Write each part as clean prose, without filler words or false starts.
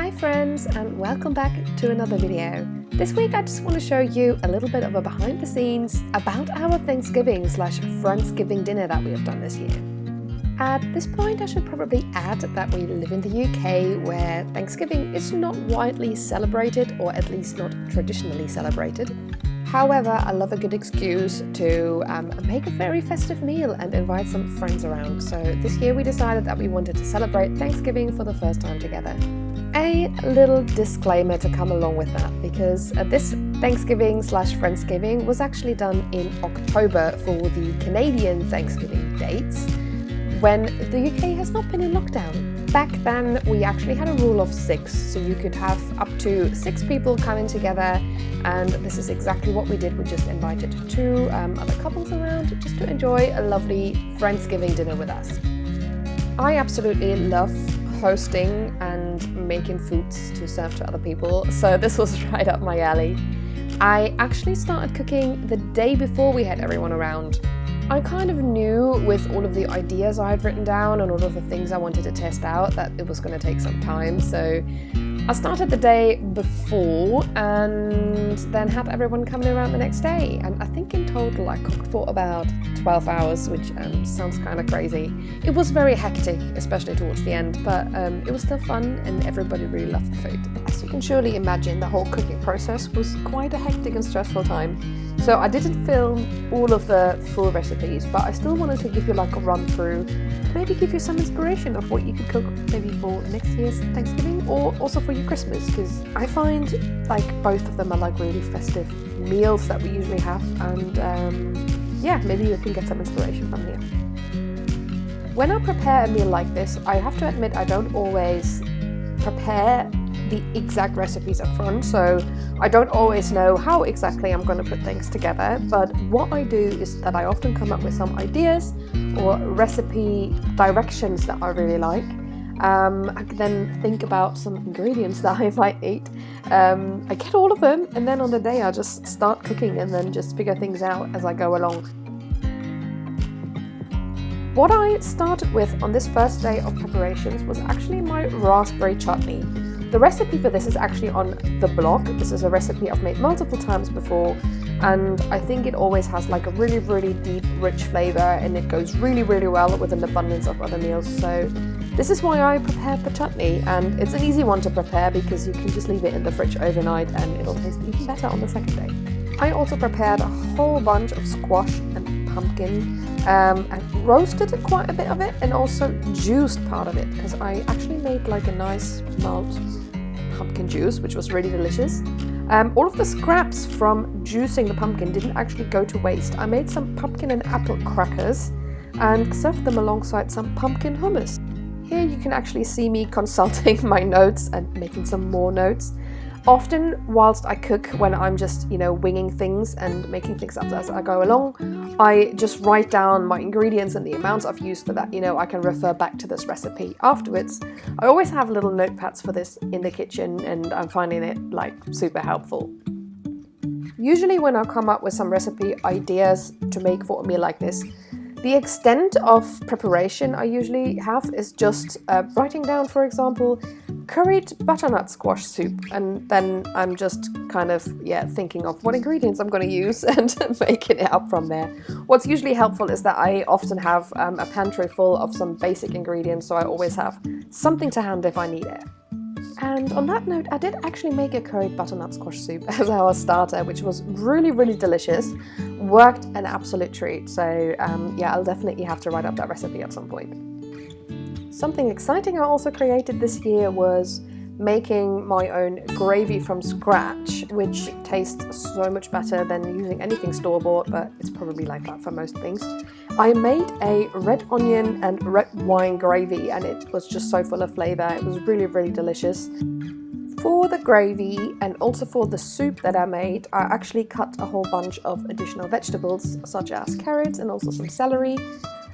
Hi friends, and welcome back to another video. This week I just want to show you a little bit of a behind the scenes about our Thanksgiving/Friendsgiving dinner that we have done this year. At this point I should probably add that we live in the UK, where Thanksgiving is not widely celebrated, or at least not traditionally celebrated. However, I love a good excuse to make a very festive meal and invite some friends around. So this year we decided that we wanted to celebrate Thanksgiving for the first time together. A little disclaimer to come along with that, because this Thanksgiving/Friendsgiving was actually done in October for the Canadian Thanksgiving dates, when the UK has not been in lockdown. Back then we actually had a rule of 6, so you could have up to 6 people coming together, and this is exactly what we did. We just invited 2 other couples around just to enjoy a lovely Friendsgiving dinner with us. I absolutely love hosting and making foods to serve to other people, so this was right up my alley. I actually started cooking the day before we had everyone around. I kind of knew, with all of the ideas I had written down and all of the things I wanted to test out, that it was going to take some time, so I started the day before and then had everyone coming around the next day. And I think in total I cooked for about 12 hours, which sounds kind of crazy. It was very hectic, especially towards the end, but it was still fun and everybody really loved the food. As you can surely imagine, the whole cooking process was quite a hectic and stressful time. So I didn't film all of the full recipes, but I still wanted to give you like a run through, maybe give you some inspiration of what you could cook maybe for next year's Thanksgiving or also for your Christmas, because I find like both of them are like really festive meals that we usually have, and yeah, maybe you can get some inspiration from here. When I prepare a meal like this, I have to admit I don't always prepare the exact recipes up front, so I don't always know how exactly I'm going to put things together, but what I do is that I often come up with some ideas or recipe directions that I really like. I can then think about some ingredients that I might eat. I get all of them, and then on the day I just start cooking and then just figure things out as I go along. What I started with on this first day of preparations was actually my raspberry chutney. The recipe for this is actually on the blog. This is a recipe I've made multiple times before, and I think it always has like a really, really deep, rich flavor, and it goes really, really well with an abundance of other meals. So this is why I prepared the chutney, and it's an easy one to prepare because you can just leave it in the fridge overnight and it'll taste even better on the second day. I also prepared a whole bunch of squash and pumpkin, and roasted quite a bit of it, and also juiced part of it, because I actually made like a nice mild pumpkin juice, which was really delicious. All of the scraps from juicing the pumpkin didn't actually go to waste. I made some pumpkin and apple crackers and served them alongside some pumpkin hummus. Here you can actually see me consulting my notes and making some more notes. Often whilst I cook, when I'm just, winging things and making things up as I go along, I just write down my ingredients and the amounts I've used so that, I can refer back to this recipe afterwards. I always have little notepads for this in the kitchen, and I'm finding it like super helpful. Usually when I come up with some recipe ideas to make for a meal like this, the extent of preparation I usually have is just writing down, for example, curried butternut squash soup, and then I'm just kind of thinking of what ingredients I'm going to use and making it up from there. What's usually helpful is that I often have a pantry full of some basic ingredients, so I always have something to hand if I need it. And on that note, I did actually make a curried butternut squash soup as our starter, which was really, really delicious. Worked an absolute treat. So I'll definitely have to write up that recipe at some point. Something exciting I also created this year was making my own gravy from scratch, which tastes so much better than using anything store-bought, but it's probably like that for most things. I made a red onion and red wine gravy, and it was just so full of flavor. It was really, really delicious. For the gravy and also for the soup that I made, I actually cut a whole bunch of additional vegetables, such as carrots and also some celery.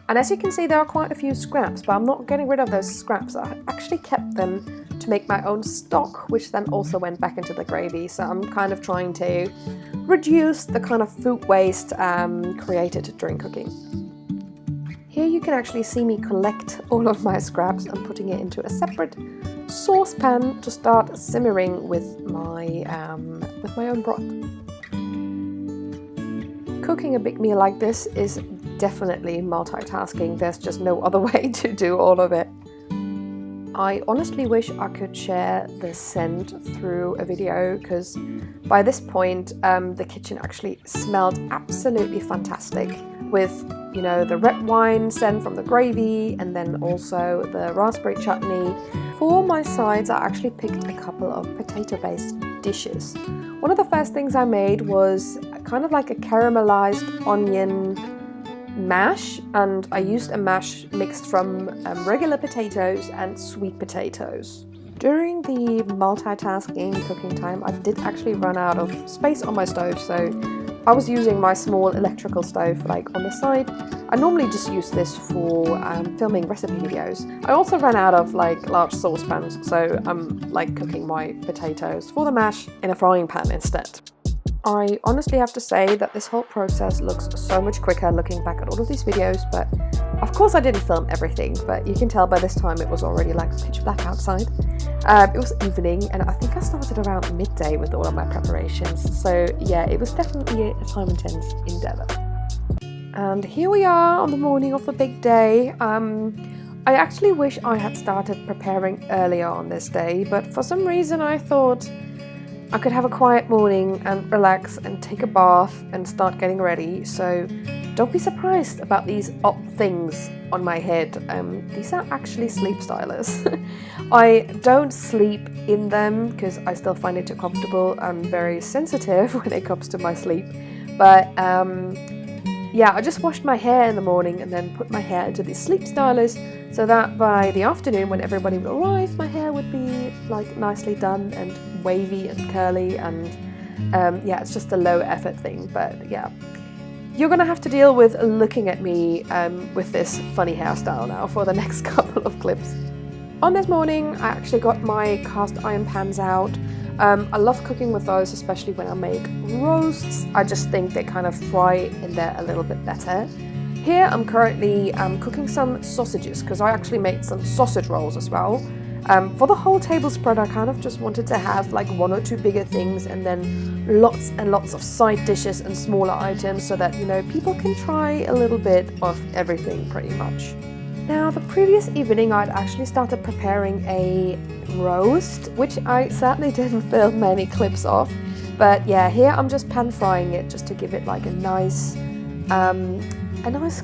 And as you can see, there are quite a few scraps, but I'm not getting rid of those scraps. I actually kept them to make my own stock, which then also went back into the gravy. So I'm kind of trying to reduce the kind of food waste created during cooking. Here you can actually see me collect all of my scraps and putting it into a separate saucepan to start simmering with my own broth. Cooking a big meal like this is definitely multitasking. There's just no other way to do all of it. I honestly wish I could share the scent through a video, because by this point the kitchen actually smelled absolutely fantastic with, you know, the red wine scent from the gravy and then also the raspberry chutney. For my sides, I actually picked a couple of potato-based dishes. One of the first things I made was kind of like a caramelized onion mash, and I used a mash mixed from regular potatoes and sweet potatoes. During the multitasking cooking time, I did actually run out of space on my stove, so I was using my small electrical stove like on the side. I normally just use this for filming recipe videos. I also ran out of like large saucepans, so I'm like cooking my potatoes for the mash in a frying pan instead. I honestly have to say that this whole process looks so much quicker looking back at all of these videos, but of course I didn't film everything, but you can tell by this time it was already like pitch black outside. It was evening, and I think I started around midday with all of my preparations, so yeah, it was definitely a time-intense endeavour. And here we are on the morning of the big day. I actually wish I had started preparing earlier on this day, but for some reason I thought I could have a quiet morning and relax and take a bath and start getting ready, so don't be surprised about these odd things on my head. These are actually sleep stylers. I don't sleep in them because I still find it too comfortable. I'm very sensitive when it comes to my sleep, but yeah, I just washed my hair in the morning and then put my hair into these sleep stylers so that by the afternoon when everybody would arrive, my hair would be like nicely done and wavy and curly, and yeah, it's just a low effort thing, but yeah. You're gonna have to deal with looking at me with this funny hairstyle now for the next couple of clips. On this morning, I actually got my cast iron pans out. I love cooking with those, especially when I make roasts. I just think they kind of fry in there a little bit better. Here I'm currently cooking some sausages, because I actually made some sausage rolls as well. For the whole table spread, I kind of just wanted to have like one or two bigger things and then lots and lots of side dishes and smaller items so that, you know, people can try a little bit of everything pretty much. Now, the previous evening I'd actually started preparing a roast, which I sadly didn't film many clips of, but yeah, here I'm just pan frying it just to give it like a nice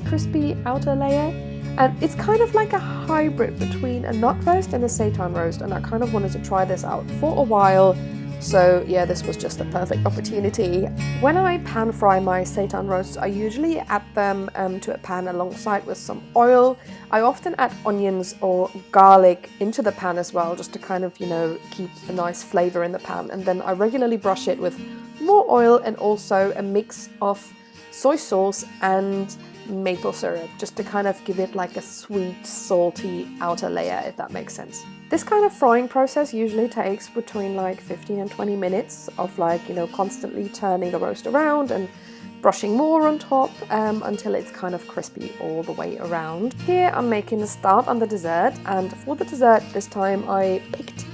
crispy outer layer. And it's kind of like a hybrid between a nut roast and a seitan roast, and I kind of wanted to try this out for a while, so yeah, this was just a perfect opportunity. When I pan fry my seitan roasts, I usually add them to a pan alongside with some oil. I often add onions or garlic into the pan as well, just to kind of, you know, keep a nice flavor in the pan, and then I regularly brush it with more oil and also a mix of soy sauce and maple syrup, just to kind of give it like a sweet, salty outer layer, if that makes sense. This kind of frying process usually takes between like 15 and 20 minutes of like, you know, constantly turning the roast around and brushing more on top until it's kind of crispy all the way around. Here I'm making a start on the dessert, and for the dessert this time I picked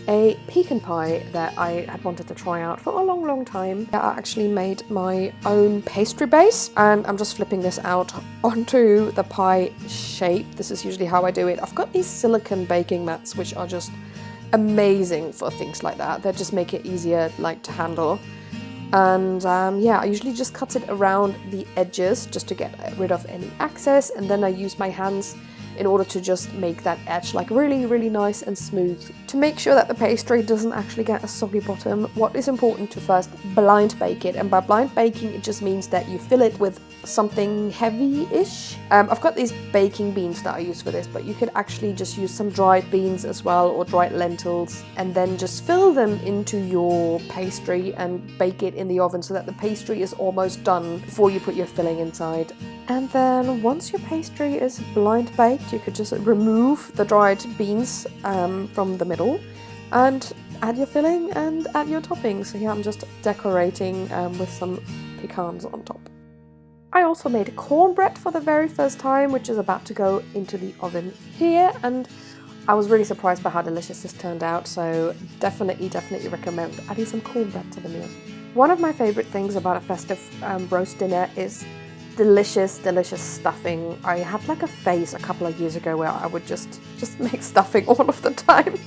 a pecan pie that I had wanted to try out for a long time. I actually made my own pastry base, and I'm just flipping this out onto the pie shape. This is usually how I do it. I've got these silicone baking mats which are just amazing for things like that. They just make it easier like to handle. And yeah, I usually just cut it around the edges just to get rid of any excess, and then I use my hands in order to just make that edge like really nice and smooth. To make sure that the pastry doesn't actually get a soggy bottom, what is important to first blind bake it, and by blind baking it just means that you fill it with something heavy-ish. I've got these baking beans that I use for this, but you could actually just use some dried beans as well, or dried lentils, and then just fill them into your pastry and bake it in the oven so that the pastry is almost done before you put your filling inside. And then once your pastry is blind baked, you could just remove the dried beans from the middle and add your filling and add your toppings. So here I'm just decorating with some pecans on top. I also made cornbread for the very first time, which is about to go into the oven here, and I was really surprised by how delicious this turned out, so definitely recommend adding some cornbread to the meal. One of my favorite things about a festive roast dinner is delicious stuffing. I had like a phase a couple of years ago where I would just make stuffing all of the time,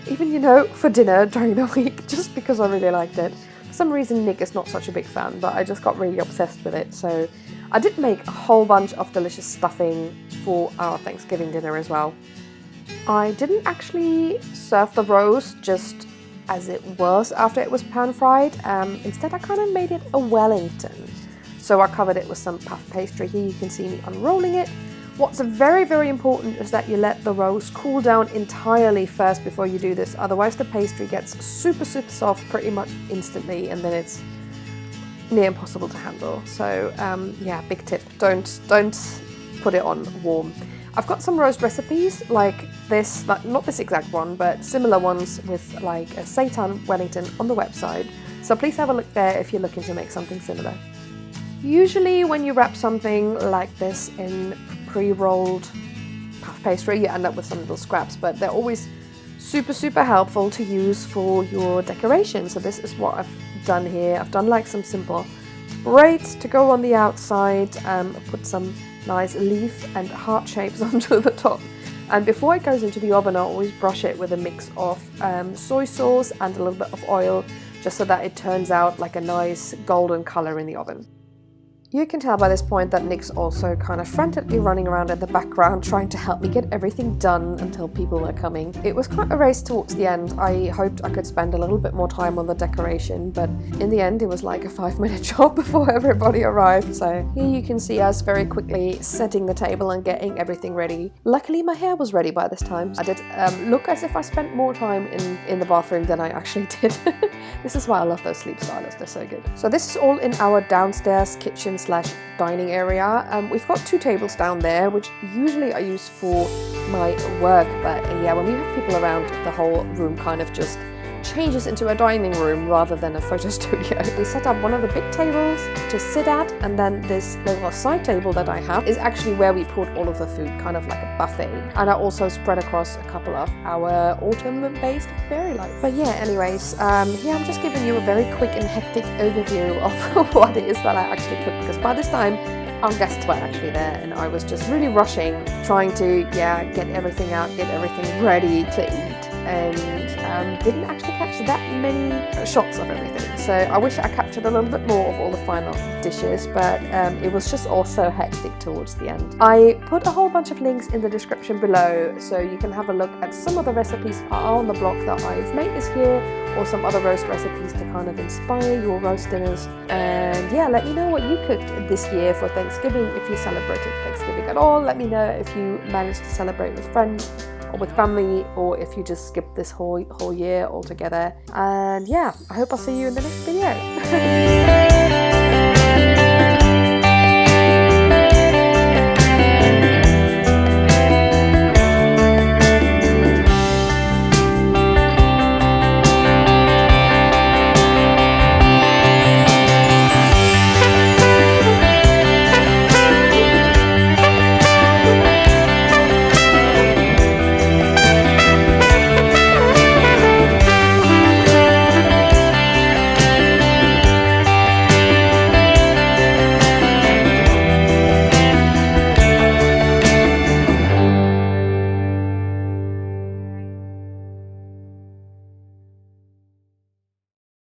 even, you know, for dinner during the week, just because I really liked it. For some reason Nick is not such a big fan, but I just got really obsessed with it, so I did make a whole bunch of delicious stuffing for our Thanksgiving dinner as well. I didn't actually serve the roast just as it was after it was pan fried. Instead I kind of made it a Wellington. So I covered it with some puff pastry. Here you can see me unrolling it. What's very important is that you let the roast cool down entirely first before you do this. Otherwise the pastry gets super soft pretty much instantly, and then it's near impossible to handle. So yeah, big tip, don't put it on warm. I've got some roast recipes like this, like not this exact one, but similar ones with like a seitan Wellington on the website. So please have a look there if you're looking to make something similar. Usually when you wrap something like this in pre-rolled puff pastry, you end up with some little scraps, but they're always super helpful to use for your decoration. So this is what I've done here. I've done like some simple braids to go on the outside, put some nice leaf and heart shapes onto the top. And before it goes into the oven, I always brush it with a mix of soy sauce and a little bit of oil, just so that it turns out like a nice golden color in the oven. You can tell by this point that Nick's also kind of frantically running around in the background trying to help me get everything done until people were coming. It was quite a race towards the end. I hoped I could spend a little bit more time on the decoration, but in the end it was like a 5-minute job before everybody arrived. So here you can see us very quickly setting the table and getting everything ready. Luckily my hair was ready by this time. I did look as if I spent more time in the bathroom than I actually did. This is why I love those sleep stylists, they're so good. So this is all in our downstairs kitchen / dining area. We've got 2 tables down there, which usually I use for my work, but yeah, when we have people around, the whole room kind of just changes into a dining room rather than a photo studio. We set up one of the big tables to sit at, and then this little side table that I have is actually where we put all of the food, kind of like a buffet. And I also spread across a couple of our autumn-based fairy lights. But yeah, anyways, yeah, I'm just giving you a very quick and hectic overview of what it is that I actually cooked, because by this time our guests were actually there and I was just really rushing, trying to, yeah, get everything out, get everything ready to eat, and didn't actually catch that many shots of everything. So I wish I captured a little bit more of all the final dishes, but it was just also hectic towards the end. I put a whole bunch of links in the description below, so you can have a look at some of the recipes are on the blog that I've made this year, or some other roast recipes to kind of inspire your roast dinners. And yeah, let me know what you cooked this year for Thanksgiving, if you celebrated Thanksgiving at all. Let me know if you managed to celebrate with friends or with family, or if you just skipped this whole year altogether. And yeah, I hope I'll see you in the next video.